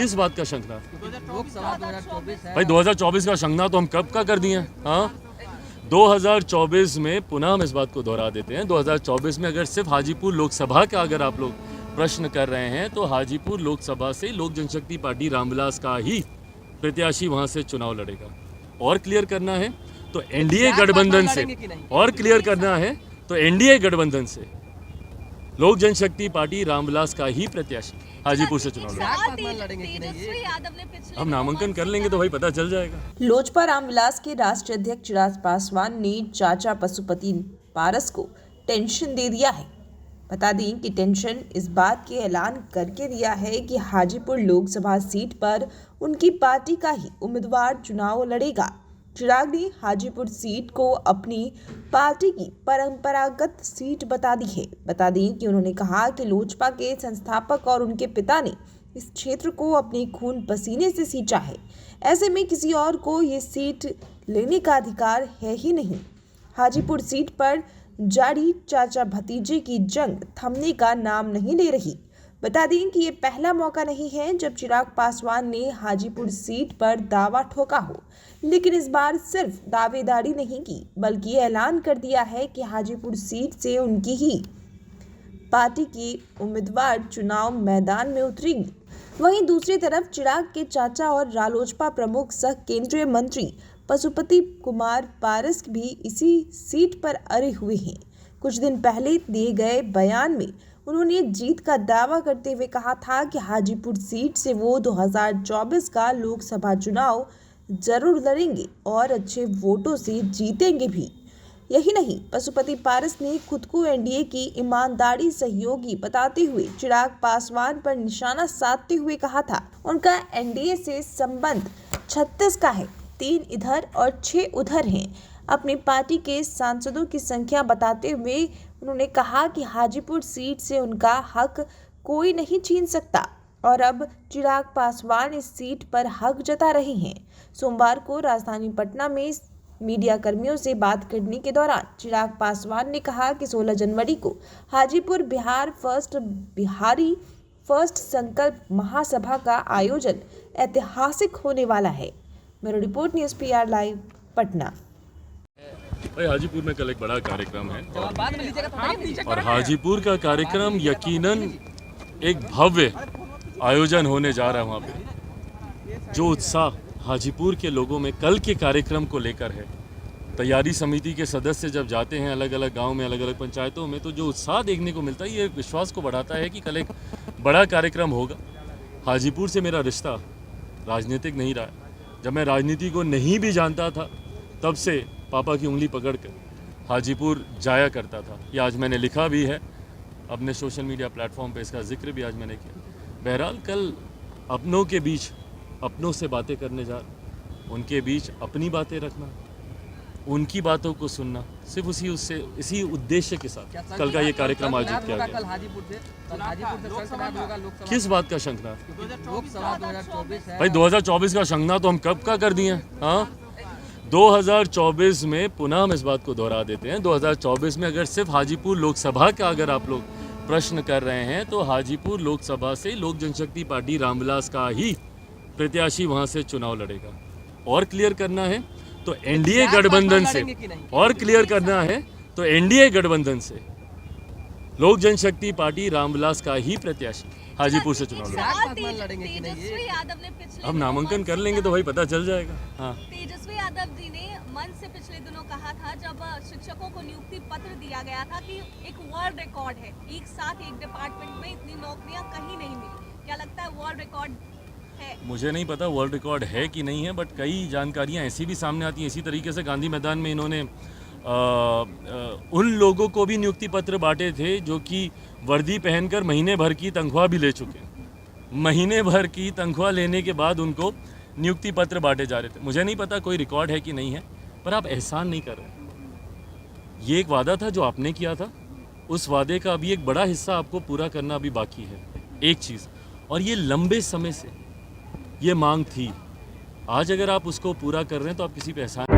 किस बात का शंखनाद? लोकसभा 2024 है भाई 2024 का शंखनाद तो हम कब का कर दिए हैं। हाँ, 2024 में पुनः हम इस बात को दोहरा देते हैं। 2024 में अगर सिर्फ हाजीपुर लोकसभा का अगर आप लोग प्रश्न कर रहे हैं तो हाजीपुर लोकसभा से लोक जनशक्ति पार्टी रामविलास का ही प्रत्याशी वहां से चुनाव लड़ेगा। और क्लियर करना है तो एनडीए गठबंधन से, और क्लियर करना है तो एनडीए गठबंधन से लोक जनशक्ति पार्टी रामविलास का ही प्रत्याशी हाजीपुर से चुनाव लड़ेगा। हम नामांकन कर लेंगे तो भाई पता चल जाएगा। लोजपा रामविलास के राष्ट्रीय अध्यक्ष चिराग पासवान ने चाचा पशुपति पारस को टेंशन दे दिया है। बता दें कि टेंशन इस बात के ऐलान करके दिया है कि हाजीपुर लोकसभा सीट पर उनकी पार्टी का ही उम्मीदवार चुनाव लड़ेगा। चिराग ने हाजीपुर सीट को अपनी पार्टी की परंपरागत सीट बता दी है। बता दें कि उन्होंने कहा कि लोजपा के संस्थापक और उनके पिता ने इस क्षेत्र को अपने खून पसीने से सींचा है। ऐसे में किसी और को ये सीट लेने का अधिकार है ही नहीं। हाजीपुर सीट पर जारी चाचा भतीजे की जंग थमने का नाम नहीं ले रही। बता दें कि ये पहला मौका नहीं है जब चिराग पासवान ने हाजीपुर सीट पर दावा ठोका हो, लेकिन इस बार सिर्फ दावेदारी नहीं की बल्कि ऐलान कर दिया है कि हाजीपुर सीट से उनकी ही पार्टी की उम्मीदवार चुनाव मैदान में उतरेगी। वहीं दूसरी तरफ चिराग के चाचा और रालोजपा प्रमुख सह केंद्रीय मंत्री पशुपति कुमार पारस भी इसी सीट पर अड़े हुए हैं। कुछ दिन पहले दिए गए बयान में उन्होंने जीत का दावा करते हुए कहा था कि हाजीपुर सीट से वो 2024 का लोकसभा चुनाव जरूर लड़ेंगे और अच्छे वोटों से जीतेंगे भी। यही नहीं, पशुपति पारस ने खुद को एनडीए की ईमानदारी सहयोगी बताते हुए चिराग पासवान पर निशाना साधते हुए कहा था उनका एनडीए से संबंध 36 का है, 3 इधर और 6 उधर हैं। अपनी पार्टी के सांसदों की संख्या बताते हुए उन्होंने कहा कि हाजीपुर सीट से उनका हक कोई नहीं छीन सकता और अब चिराग पासवान इस सीट पर हक जता रहे हैं। सोमवार को राजधानी पटना में मीडिया कर्मियों से बात करने के दौरान चिराग पासवान ने कहा कि 16 जनवरी को हाजीपुर बिहारी फर्स्ट संकल्प महासभा का आयोजन ऐतिहासिक होने वाला है। मेरा report news PR live Patna. भाई हाजीपुर में कल एक बड़ा कार्यक्रम है और हाजीपुर का कार्यक्रम यकीनन एक भव्य आयोजन होने जा रहा है। वहाँ पे जो उत्साह हाजीपुर के लोगों में कल के कार्यक्रम को लेकर है, तैयारी समिति के सदस्य जब जाते हैं अलग अलग गांव में, अलग अलग पंचायतों में, तो जो उत्साह देखने को मिलता है ये विश्वास को बढ़ाता है कि कल एक बड़ा कार्यक्रम होगा। हाजीपुर से मेरा रिश्ता राजनीतिक नहीं रहा। जब मैं राजनीति को नहीं भी जानता था तब से पापा की उंगली पकड़कर हाजीपुर जाया करता था। ये आज मैंने लिखा भी है अपने सोशल मीडिया प्लेटफॉर्म पे, इसका जिक्र भी आज मैंने किया। बहरहाल कल अपनों के बीच अपनों से बातें करने जा रहे, उनके बीच अपनी बातें रखना, उनकी बातों को सुनना, सिर्फ इसी उद्देश्य के साथ कल का ये कार्यक्रम आयोजित किया गया। किस बात का शंखनाद? लोकसभा 2024 है भाई 2024 का शंखनाद तो हम कब का कर दिए हैं। हाँ, 2024 में पुनः हम इस बात को दोहरा देते हैं। 2024 में अगर सिर्फ हाजीपुर लोकसभा का अगर आप लोग प्रश्न कर रहे हैं तो हाजीपुर लोकसभा से लोक जनशक्ति पार्टी रामविलास का ही प्रत्याशी वहां से चुनाव लड़ेगा। और क्लियर करना है तो एनडीए गठबंधन से, और क्लियर करना है तो एनडीए गठबंधन से लोक जनशक्ति पार्टी रामविलास का ही प्रत्याशी हाजीपुर से चुनाव लड़ेगा। हम नामांकन कर लेंगे तो भाई पता चल जाएगा। हाँ, तेजस्वी यादव जी ने मंच से पिछले दिनों कहा था जब शिक्षकों को नियुक्ति पत्र दिया गया था कि एक वर्ल्ड रिकॉर्ड है, एक साथ एक डिपार्टमेंट में इतनी नौकरियां कहीं नहीं मिली। क्या लगता है वर्ल्ड रिकॉर्ड है? मुझे नहीं पता वर्ल्ड रिकॉर्ड है कि नहीं है, बट कई जानकारियां ऐसी भी सामने आती हैं। इसी तरीके से गांधी मैदान में इन्होंने उन लोगों को भी नियुक्ति पत्र बांटे थे जो कि वर्दी पहनकर महीने भर की तनख्वाह भी ले चुके हैं। महीने भर की तनख्वाह लेने के बाद उनको नियुक्ति पत्र बांटे जा रहे थे। मुझे नहीं पता कोई रिकॉर्ड है कि नहीं है, पर आप एहसान नहीं कर रहे। ये एक वादा था जो आपने किया था, उस वादे का अभी एक बड़ा हिस्सा आपको पूरा करना अभी बाकी है। एक चीज़, और ये लंबे समय से ये मांग थी। आज अगर आप उसको पूरा कर रहे हैं तो आप किसी पे एहसान